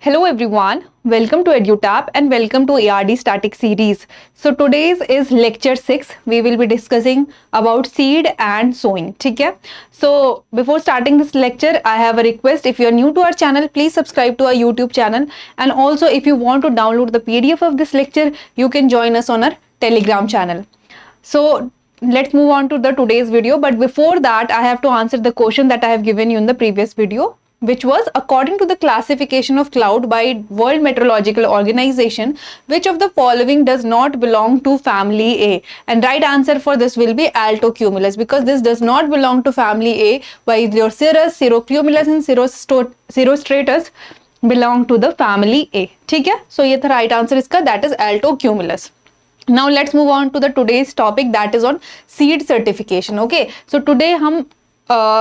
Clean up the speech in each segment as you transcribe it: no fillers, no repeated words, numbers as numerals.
Hello everyone, welcome to EduTap and welcome to ARD Static Series. So today's is lecture 6. We will be discussing about seed and sowing. ठीक है? So before starting this lecture, I have a request. If you are new to our channel, please subscribe to our YouTube channel. And also if you want to download the PDF of this lecture, you can join us on our Telegram channel. So let's move on to the today's video. But before that, I have to answer the question that I have given you in the previous video, which was according to the classification of cloud by World Meteorological Organization, which of the following does not belong to family A? And right answer for this will be altocumulus, because this does not belong to family A, while your cirrus, cirrocumulus and cirrostratus belong to the family A. ठीक है? So ये था right answer इसका, that is altocumulus. Now let's move on to the today's topic, that is on seed certification. Okay, so today हम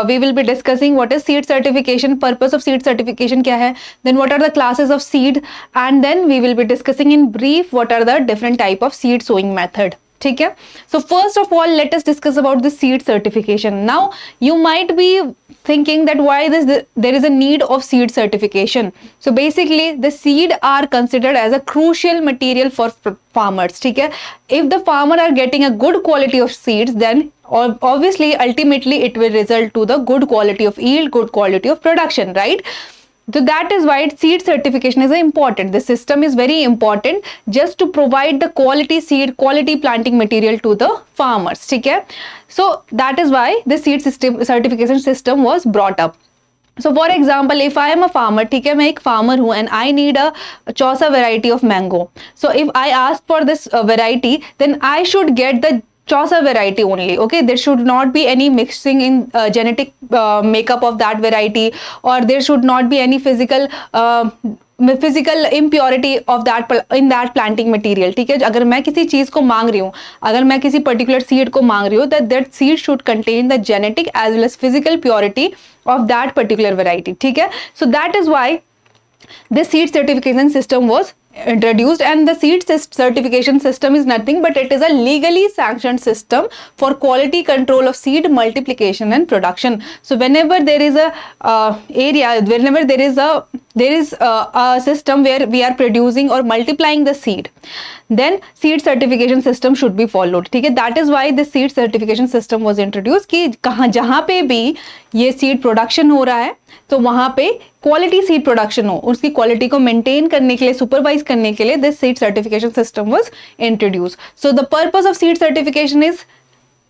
we will be discussing what is seed certification, purpose of seed certification क्या है, then what are the classes of seed, and then we will be discussing in brief what are the different type of seed sowing method. ठीक है? So first of all, let us discuss about the seed certification. Now you might be thinking that why there is a need of seed certification. So basically the seed are considered as a crucial material for farmers. ठीक है? If the farmer are getting a good quality of seeds, then obviously ultimately it will result to the good quality of yield, good quality of production, right? So that is why seed certification is important. The system is very important just to provide the quality seed, quality planting material to the farmers. ठीक है? So that is why the seed certification system was brought up. So for example, if I am a farmer, ठीक है, मैं एक farmer हूँ and I need a Chausa variety of mango. So if I ask for this variety, then I should get the Chausa variety only. Okay, there should not be any mixing in genetic makeup of that variety, or there should not be any physical impurity of that in that planting material. ठीक है? अगर मैं किसी चीज को मांग रही हूँ, अगर मैं किसी particular seed को मांग रही हूँ, that seed should contain the genetic as well as physical purity of that particular variety. ठीक है? So that is why this seed certification system was introduced, and the seed certification system is nothing but it is a legally sanctioned system for quality control of seed multiplication and production. So whenever there is a whenever there is a system where we are producing or multiplying the seed, then seed certification system should be followed. ठीक है? That is why the seed certification system was introduced कि जहाँ पे भी ये seed production हो रहा है, तो वहां पे क्वालिटी सीड प्रोडक्शन हो, उसकी क्वालिटी को मेंटेन करने के लिए, सुपरवाइज करने के लिए this seed certification system was introduce. So the purpose of seed certification is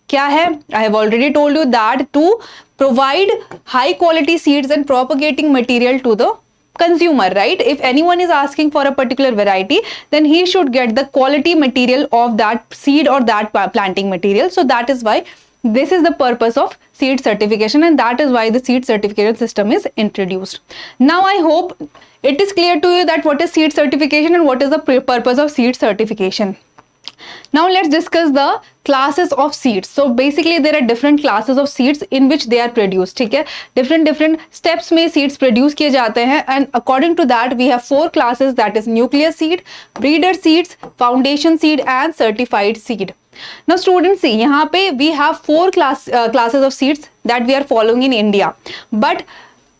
क्या है? I have already told you that to provide high quality seeds and propagating material to the consumer, right? If anyone is asking for a particular variety, then he should get the quality material of that seed or that planting material. So that is why this is the purpose of seed certification, and that is why the seed certification system is introduced. Now I hope it is clear to you that what is seed certification and what is the purpose of seed certification. Now let's discuss the classes of seeds. So basically there are different classes of seeds in which they are produced. ठीक है? different steps में seeds produce किए जाते हैं, and according to that we have 4 classes, that is nucleus seed, breeder seeds, foundation seed and certified seed. Now students, see यहाँ पे we have 4 classes of seeds that we are following in India, but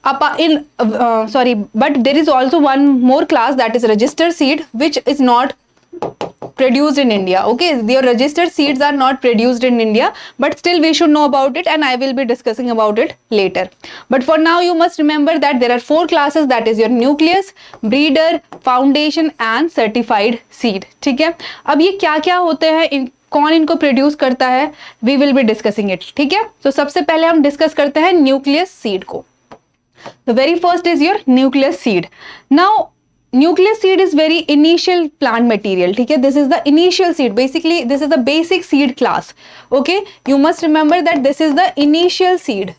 but there is also one more class, that is registered seed, which is not produced in India. Okay, your registered seeds are not produced in India, but still we should know about it, and I will be discussing about it later. But for now you must remember that there are 4 classes, that is your nucleus, breeder, foundation and certified seed. ठीक है? अब ये क्या क्या होते हैं, कौन इनको प्रोड्यूस करता है, we will be discussing it. ठीक है? तो सबसे पहले हम डिस्कस करते हैं न्यूक्लियस सीड को. The very first is your nucleus seed. Now nucleus seed is very initial plant material. ठीक है? This is the initial seed. Basically this is the basic seed class. Okay, you must remember that this is the initial seed,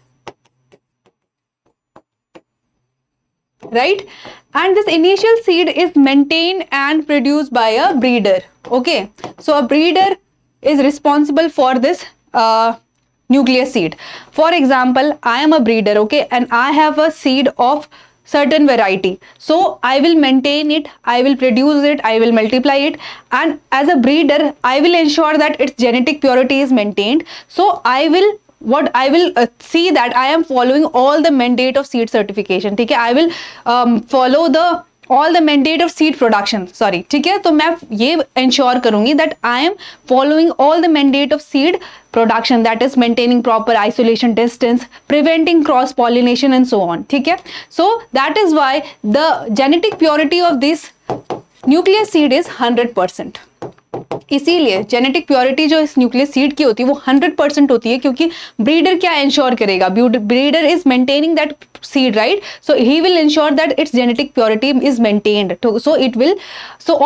right? And this initial seed is maintained and produced by a breeder. Okay, so a breeder is responsible for this nucleus seed. For example, I am a breeder, okay, and I have a seed of certain variety, so I will maintain it, I will produce it, I will multiply it, and as a breeder I will ensure that its genetic purity is maintained. So I will see that I am following all the mandate of seed certification. ठीक है? I will follow the all the mandate of seed production, sorry, ठीक है, तो मैं ये ensure करूंगी that I am following all the mandate of seed production, that is maintaining proper isolation distance, preventing cross pollination and so on, ठीक है. So that is why the genetic purity of this nucleus seed is 100%. इसीलिए genetic purity जो इस nucleus seed की होती है वो 100% होती है, क्योंकि ब्रीडर क्या इंश्योर करेगा, breeder is maintaining that seed, right? So he will ensure that its genetic purity is maintained. So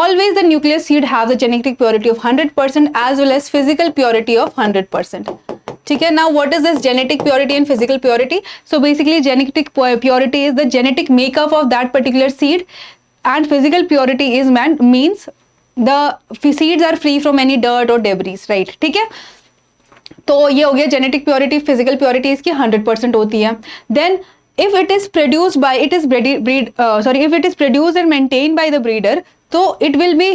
always the nucleus seed have the genetic purity of 100% as well as physical purity of 100%. ठीक है. Now what is this genetic purity and physical purity? So basically genetic purity is the genetic makeup of that particular seed, and physical purity is means the seeds are free from any dirt or debris, right? ठीक है. तो ये हो गया genetic purity. Physical purity इसकी 100% होती है. Then if it is produced by if it is produced and maintained by the breeder, so it will be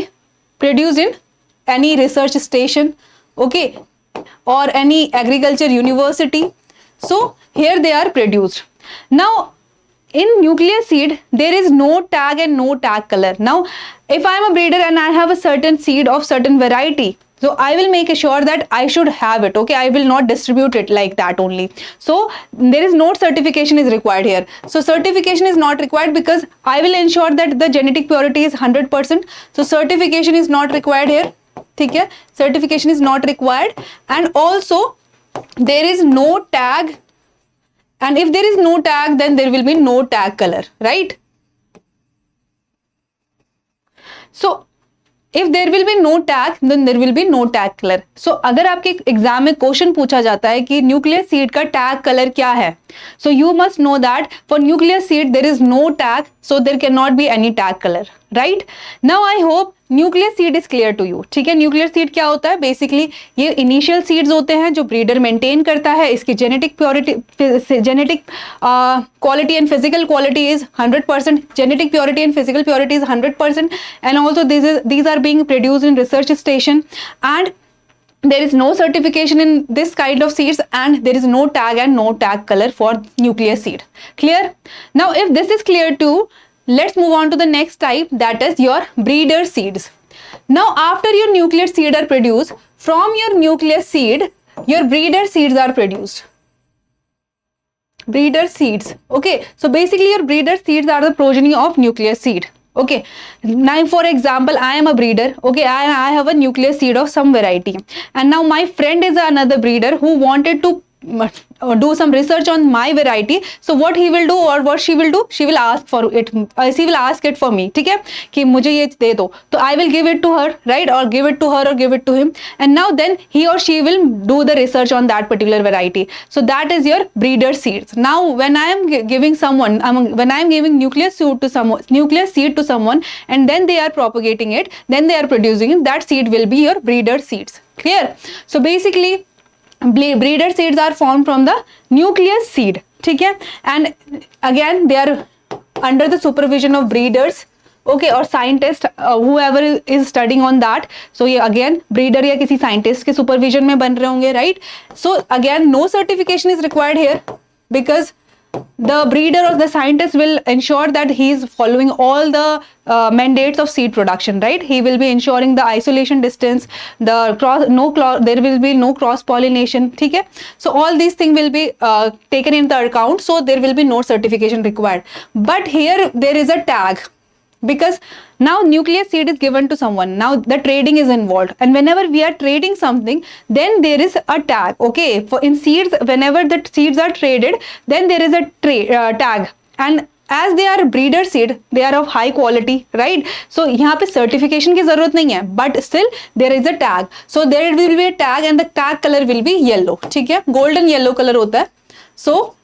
produced in any research station, okay, or any agriculture university. So here they are produced. Now in nucleus seed there is no tag and no tag color. Now if I am a breeder and I have a certain seed of certain variety, so I will make sure that I should have it, okay, I will not distribute it like that only. So there is no certification is required here. So certification is not required because I will ensure that the genetic purity is 100%. So certification is not required here, ठीक है, certification is not required. And also there is no tag, and if there is no tag then there will be no tag color, right? So if there will be no tag then there will be no tag color. So अगर आपके exam में question पूछा जाता है कि nucleus seed का tag colour क्या है, so you must know that for nucleus seed there is no tag, so there cannot be any tag color, right? Now I hope nucleus seed is clear to you. ठीक है. Nucleus seed क्या होता है? Basically ये initial seeds होते हैं जो breeder maintain करता है. इसकी genetic purity, genetic quality and physical quality is 100%. Genetic purity and physical purity is 100%. And also these are being produced in research station, and there is no certification in this kind of seeds, and there is no tag and no tag color for nucleus seed. Clear? Now if this is clear too, let's move on to the next type, that is your breeder seeds. Now after your nucleus seed are produced, from your nucleus seed your breeder seeds are produced. Breeder seeds, okay, so basically your breeder seeds are the progeny of nucleus seed. Okay, now for example I am a breeder, okay, I have a nucleus seed of some variety, and now my friend is another breeder who wanted to do some research on my variety. So what he will do or what she will do, she will ask for it, she will ask it for me, ठीक है, कि मुझे ये दे दो, तो I will give it to her, right, or give it to her or give it to him, and now then he or she will do the research on that particular variety. So that is your breeder seeds. Now when I am giving someone, when I am giving nucleus seed to someone and then they are propagating it, then they are producing it, that seed will be your breeder seeds. Clear? So basically breeder seeds are formed from the nucleus seed, ठीक है, and again they are under the supervision of breeders, okay, or scientist, whoever is studying on that. So ये again breeder या किसी scientist के supervision में बन रहे होंगे, right? So again no certification is required here because the breeder or the scientist will ensure that he is following all the mandates of seed production, right? He will be ensuring the isolation distance, there will be no cross pollination, ठीक है. So all these things will be taken in the account, so there will be no certification required. But here there is a tag, because now nucleus seed is given to someone, now the trading is involved, and whenever we are trading something then there is a tag, okay, for in seeds whenever the seeds are traded then there is a tag, and as they are breeder seed they are of high quality, right? So यहाँ पे certification की जरूरत नहीं है, but still there is a tag, so there will be a tag and the tag color will be yellow, ठीक है, golden yellow color होता है. So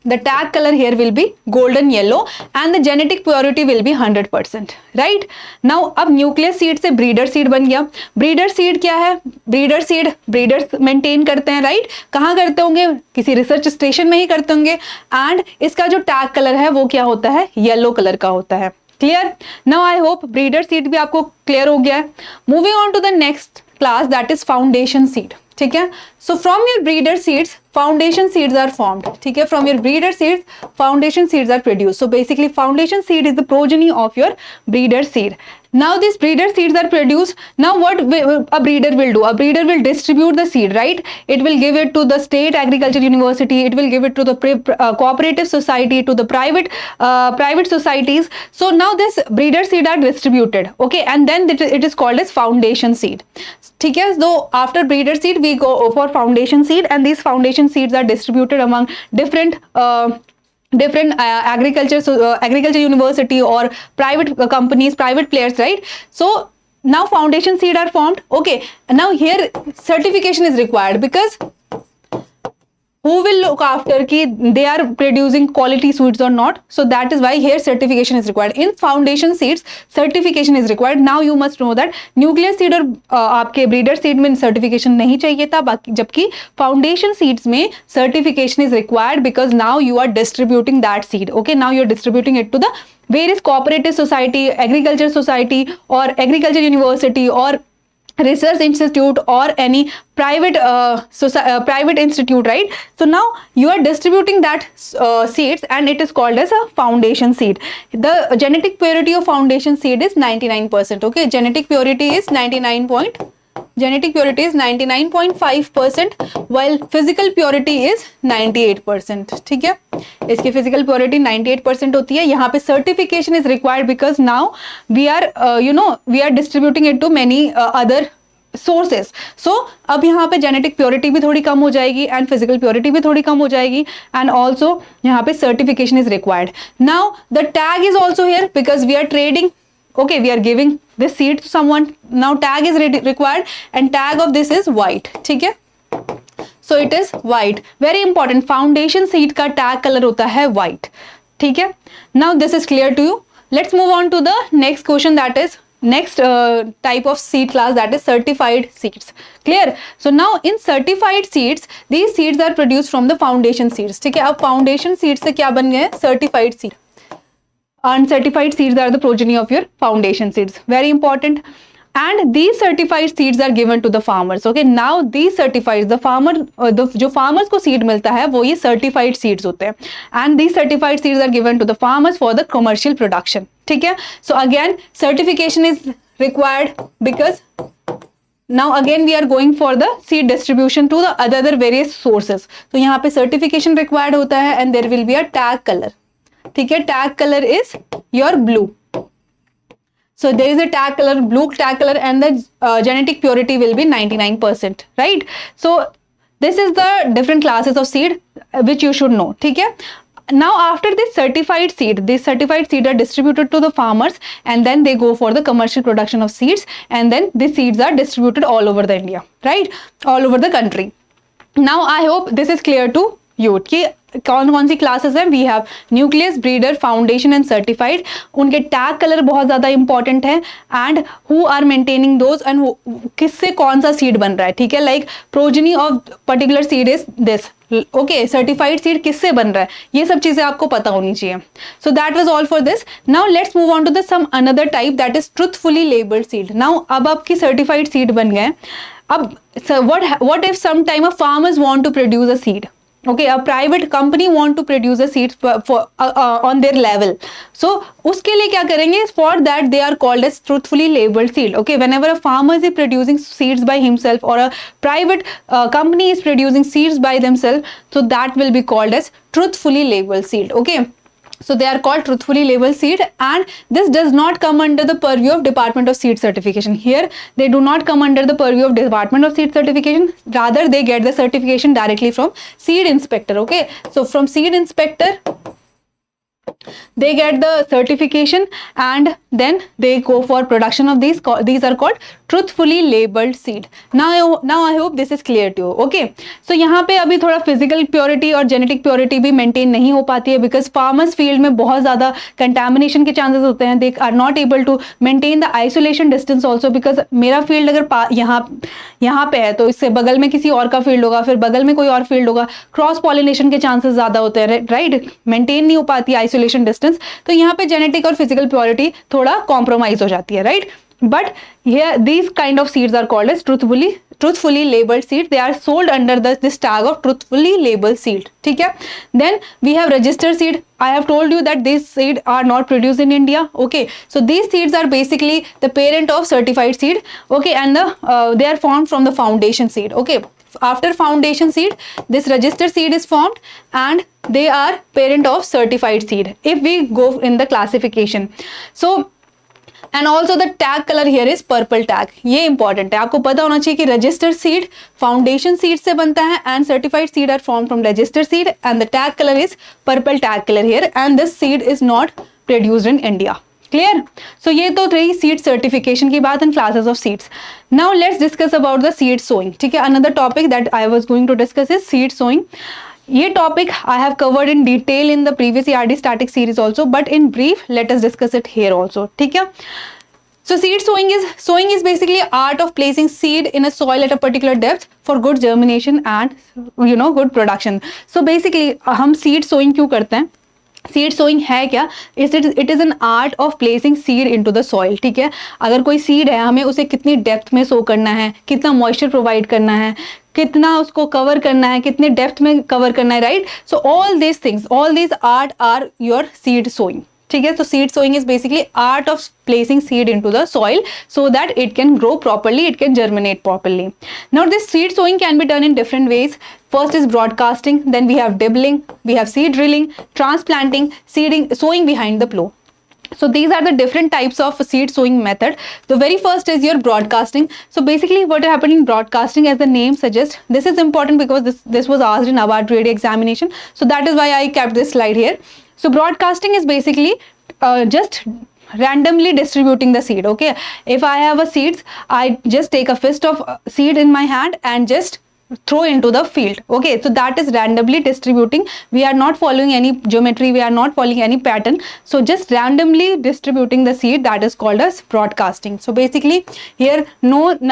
the tag color here will be golden yellow and the genetic purity will be 100%, right? Now अब nucleus seed से breeder seed बन गया. breeder seed क्या है? breeder seed breeders maintain करते हैं, right? कहाँ करते होंगे? किसी research station में ही करते होंगे, and इसका जो tag color है वो क्या होता है? yellow color का होता है. Clear? Now I hope breeder seed भी आपको clear हो गया है. Moving on to the next class, that is foundation seed, ठीक है. So from your breeder seeds foundation seeds are formed. ठीक है, from your breeder seeds foundation seeds are produced. So basically foundation seed is the progeny of your breeder seed. Now these breeder seeds are produced. Now what a breeder will do? A breeder will distribute the seed, right? It will give it to the state agriculture university, it will give it to the cooperative society, to the private societies. So now this breeder seed are distributed, okay, and then it is called as foundation seed. ठीक है, so after breeder seed we go for foundation seed, and these foundation seeds are distributed among different agriculture university or private companies, private players, right? So now foundation seed are formed, okay. Now here certification is required, because who will look after ki they are producing quality seeds or not? So that is why here certification is required. In foundation seeds certification is required. Now you must know that nucleus seed और आपके breeder seed में certification नहीं चाहिए था, बाकी जबकि foundation seeds में certification is required, because now you are distributing that seed, okay. Now you are distributing it to the various cooperative society, agriculture society or agriculture university or research institute or any private private institute, right? So now you are distributing that seeds, and it is called as a foundation seed. The genetic purity of foundation seed is 99%, okay. Genetic purity is 99.5%, while physical purity is 98%. ठीक है, इसकी physical purity 98% होती है. यहाँ पे certification is required, because now we are we are distributing it to many other sources. So अब यहाँ पे genetic purity भी थोड़ी कम हो जाएगी and physical purity भी थोड़ी कम हो जाएगी, and also यहाँ पे certification is required. Now the tag is also here, because we are trading, okay, we are giving this seed to someone. Now tag is required, and tag of this is white. ठीक है, so it is white, very important. Foundation seed का tag color होता है white. ठीक है, now this is clear to you. Let's move on to the next question, that is next type of seed class, that is certified seeds. Clear? So now in certified seeds, these seeds are produced from the foundation seeds. ठीक है, अब foundation seeds से क्या बन गए? Certified seed. Uncertified seeds are the progeny of your foundation seeds. Very important. And these certified seeds are given to the farmers. Okay, now these certified, the farmer, जो farmers को seed मिलता है वो ये certified seeds होते हैं. And these certified seeds are given to the farmers for the commercial production. ठीक है. So again certification is required, because now again we are going for the seed distribution to the other various sources. तो यहाँ पे certification required होता है, and there will be a tag color. ठीक है, tag color is your blue. So there is a tag color, blue tag color, and the genetic purity will be 99%, right? So this is the different classes of seed which you should know. ठीक है. Now after this certified seed, these certified seed are distributed to the farmers, and then they go for the commercial production of seeds, and then these seeds are distributed all over the India, right? All over the country. Now I hope this is clear to you कि कौन कौन सी classes हैं. We have nucleus, breeder, foundation and certified. उनके tag colour बहुत ज़्यादा important है, and who are maintaining those, एंड किससे कौन सा सीड बन रहा है. ठीक है, like progeny of particular seed is this, okay. Certified seed किससे बन रहा है, ये सब चीज़ें आपको पता होनी चाहिए. So that was all for this. Now let's move on to the some another type, that is truthfully labelled seed. Now अब आपकी सर्टिफाइड सीड बन गए. अब what if some time a farmers want to produce a seed, okay, a private company want to produce a seeds for on their level. So उसके लिए क्या करेंगे? For that they are called as truthfully labeled seed. Okay, whenever a farmer is producing seeds by himself, or a private company is producing seeds by themselves, so that will be called as truthfully labeled seed. Okay, so they are called truthfully labeled seed, and this does not come under the purview of Department of Seed Certification. Here they do not come under the purview of Department of Seed Certification, rather they get the certification directly from seed inspector. Okay, so from seed inspector they get the certification, and then they go for production of these are called truthfully labeled seed. Now I hope this is clear to you. Okay, so यहाँ पे अभी थोड़ा physical purity और genetic purity भी maintain नहीं हो पाती है, because farmers field में बहुत ज़्यादा contamination के chances होते हैं. They are not able to maintain the isolation distance also, because मेरा field अगर यहाँ पे है तो इससे बगल में किसी और का field होगा, फिर बगल में कोई और field होगा, क्रॉस पॉलिनेशन के चांसेस ज़्यादा होते हैं, राइट. मेंटेन नहीं हो पाती आइसोलेशन डिस्टेंस, तो यहाँ पे जेनेटिक और फिजिकल प्योरिटी थोड़ा कॉम्प्रोमाइज हो जाती है, right. But here these kind of seeds are called as truthfully labeled seed, they are sold under this tag of truthfully labeled seed. ठीक है. Then we have registered seed. I have told you that these seed are not produced in India. Okay, so these seeds are basically the parent of certified seed. Okay, and they are formed from the foundation seed. Okay, after foundation seed, this registered seed is formed, and they are parent of certified seed if we go in the classification. So and also the tag colour here is purple tag. ये important है, आपको पता होना चाहिए कि registered seed foundation seed से बनता है and certified seed are form from registered seed and the tag colour is purple tag colour here and this seed is not produced in India. Clear. So ये तो रही seed certification की बात and classes of seeds. Now let's discuss about the seed sowing. ठीक है, another topic that I was going to discuss is seed sowing. ये topic I have covered in detail in the previous ERD static series also, but in brief let us discuss it here also. ठीक है. So seed sowing is basically art of placing seed in a soil at a particular depth for good germination and good production. So basically हम seed sowing क्यों करते हैं? Seed sowing है क्या? It is an art of placing seed into the soil. ठीक है, अगर कोई सीड है, हमें उसे कितनी डेप्थ में सो करना है, कितना मॉइस्चर प्रोवाइड करना है, कितना उसको कवर करना है, कितने डेप्थ में कवर करना है, right. So all this things, all this art are your seed sowing. ठीक है, तो seed sowing is basically art of placing seed into the soil so that it can grow properly, it can germinate properly. Now this seed sowing can be done in different ways. First is broadcasting, then we have dibbling, we have seed drilling, transplanting, seeding, sowing behind the plow. So these are the different types of seed sowing method. The very first is your broadcasting. So basically what happened in broadcasting, as the name suggests, this is important because this was asked in award grade examination. So that is why I kept this slide here. So broadcasting is basically just randomly distributing the seed. Okay, if I have a seeds, I just take a fist of seed in my hand and just throw into the field. Okay, so that is randomly distributing. We are not following any geometry, we are not following any pattern, so just randomly distributing the seed, that is called as broadcasting. So basically here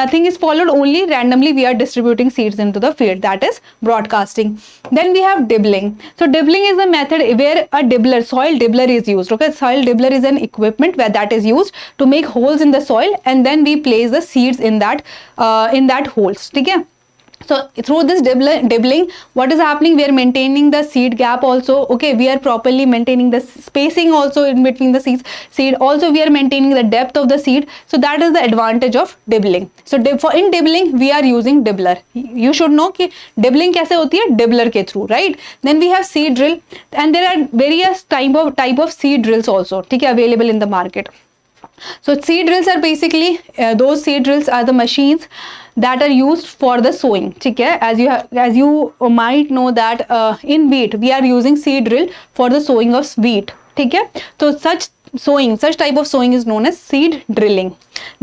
nothing is followed, only randomly we are distributing seeds into the field, that is broadcasting. Then we have dibbling. So dibbling is a method where a dibbler, soil dibbler is used. Okay, soil dibbler is an equipment where that is used to make holes in the soil and then we place the seeds in that holes. ठीक है. So through this dibbling, what is happening? We are maintaining the seed gap also. Okay, we are properly maintaining the spacing also in between the seed. Also we are maintaining the depth of the seed. So that is the advantage of dibbling. So in dibbling we are using dibbler. You should know कि dibbling कैसे होती है? Dibbler के through, right? Then we have seed drill, and there are various type of seed drills also. ठीक है, available in the market. So seed drills are basically those seed drills are the machines that are used for the sowing. ठीक है, as you might know that in wheat we are using seed drill for the sowing of wheat. ठीक है, तो such type of sowing is known as seed drilling.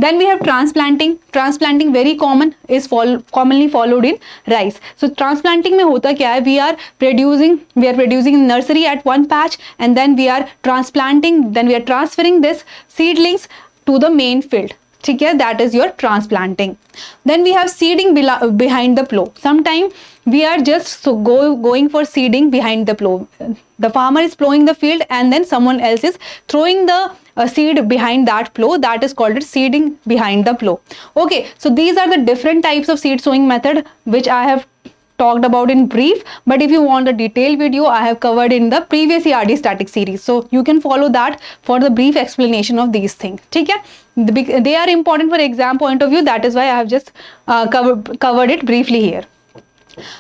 Then we have transplanting. Transplanting very common, is commonly followed in rice. So transplanting में होता क्या है? We are producing nursery at one patch and then we are transplanting, then we are transferring this seedlings to the main field. ठीक है, that is your transplanting. Then we have seeding behind the plow. Sometime we are just going for seeding behind the plow. The farmer is plowing the field and then someone else is throwing the seed behind that plow. That is called seeding behind the plow. Okay, so these are the different types of seed sowing method which I have talked about in brief, but if you want a detailed video, I have covered in the previous ERD static series, so you can follow that for the brief explanation of these things. ठीक है, they are important for exam point of view, that is why I have just covered it briefly here.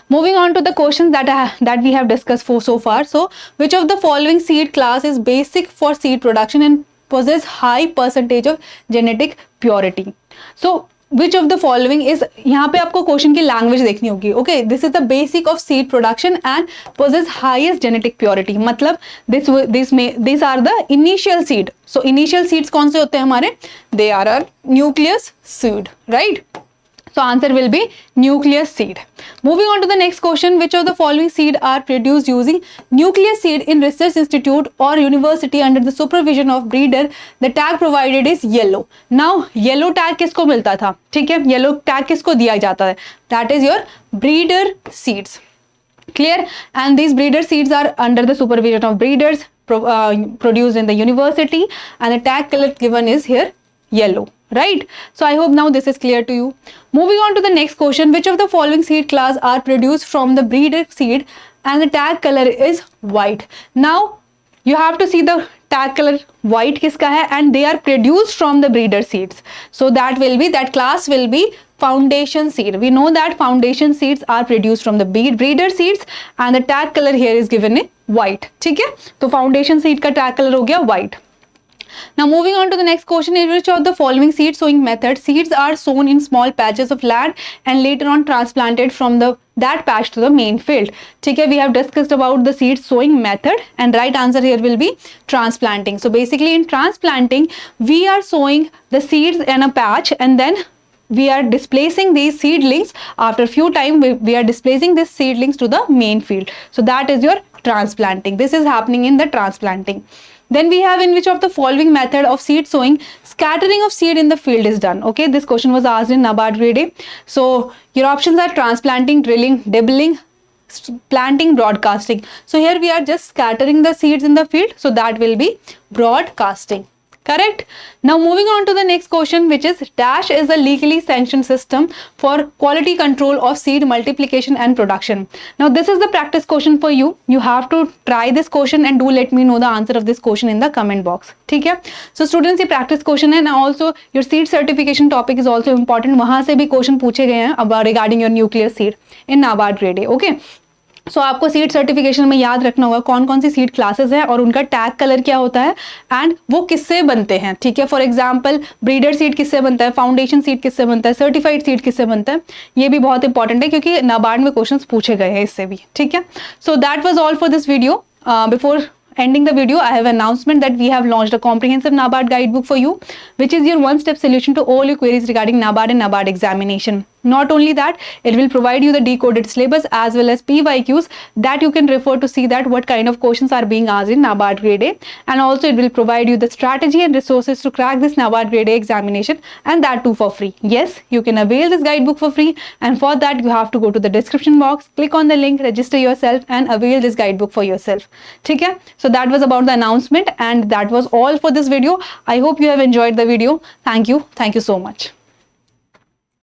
Moving on to the questions that we have discussed so far. So which of the following seed class is basic for seed production and possess high percentage of genetic purity? So which of the following is, यहाँ पे आपको question की language देखनी होगी. Okay, this is the basic of seed production and possess highest genetic purity. मतलब this are the initial seed. So initial seeds कौन से होते हैं हमारे? They are our nucleus seed, right? So answer will be nucleus seed. Moving on to the next question, which of the following seed are produced using nucleus seed in research institute or university under the supervision of breeder? The tag provided is yellow. Now yellow tag किसको मिलता था? ठीक है, yellow tag किसको दिया जाता है? That is your breeder seeds. Clear? And these breeder seeds are under the supervision of breeders, produced in the university, and the tag color given is here yellow. right? So I hope now this is clear to you. Moving on to the next question, which of the following seed class are produced from the breeder seed and the tag color is white? Now you have to see the tag color white kiska hai, and they are produced from the breeder seeds, so that class will be foundation seed. We know that foundation seeds are produced from the breeder seeds and the tag color here is given in white. ठीक है, तो foundation seed का tag color हो गया white. Now moving on to the next question, in which of the following seed sowing method seeds are sown in small patches of land and later on transplanted from that patch to the main field? ठीक है, we have discussed about the seed sowing method and right answer here will be transplanting. So basically in transplanting we are sowing the seeds in a patch and then we are displacing these seedlings. After few time we are displacing these seedlings to the main field. So that is your transplanting. This is happening in the transplanting. Then we have, in which of the following method of seed sowing scattering of seed in the field is done? Okay, this question was asked in NABARD grade A. So your options are transplanting, drilling, dibbling, planting, broadcasting. So here we are just scattering the seeds in the field, so that will be broadcasting. Correct. Now moving on to the next question, which is dash is a legally sanctioned system for quality control of seed multiplication and production. Now this is the practice question for you. You have to try this question and do let me know the answer of this question in the comment box. ठीक है. So students, ये practice question है. Now also your seed certification topic is also important. वहाँ से भी question पूछे गए हैं about regarding your nuclear seed in NABARD grade A. Okay. सो आपको सीड सर्टिफिकेशन में याद रखना होगा कौन कौन सी सीड क्लासेस हैं और उनका टैग कलर क्या होता है एंड वो किससे बनते हैं. ठीक है, फॉर एग्जांपल ब्रीडर सीड किससे बनता है, फाउंडेशन सीड किससे बनता है, सर्टिफाइड सीड किससे बनता है, ये भी बहुत इंपॉर्टेंट है क्योंकि नाबार्ड में क्वेश्चंस पूछे गए हैं इससे भी. ठीक है, सो that was all for this video. Before ending the video, I have an announcement that we have launched a comprehensive NABARD guidebook for you, which is your one-step solution to all your queries regarding NABARD and NABARD examination. Not only that, it will provide you the decoded syllabus as well as PYQs that you can refer to see that what kind of questions are being asked in NABARD grade A, and also it will provide you the strategy and resources to crack this NABARD grade A examination, and that too for free. Yes, you can avail this guidebook for free, and for that you have to go to the description box, click on the link, register yourself and avail this guidebook for yourself. ठीक है, so that was about the announcement and that was all for this video. I hope you have enjoyed the video. Thank you so much.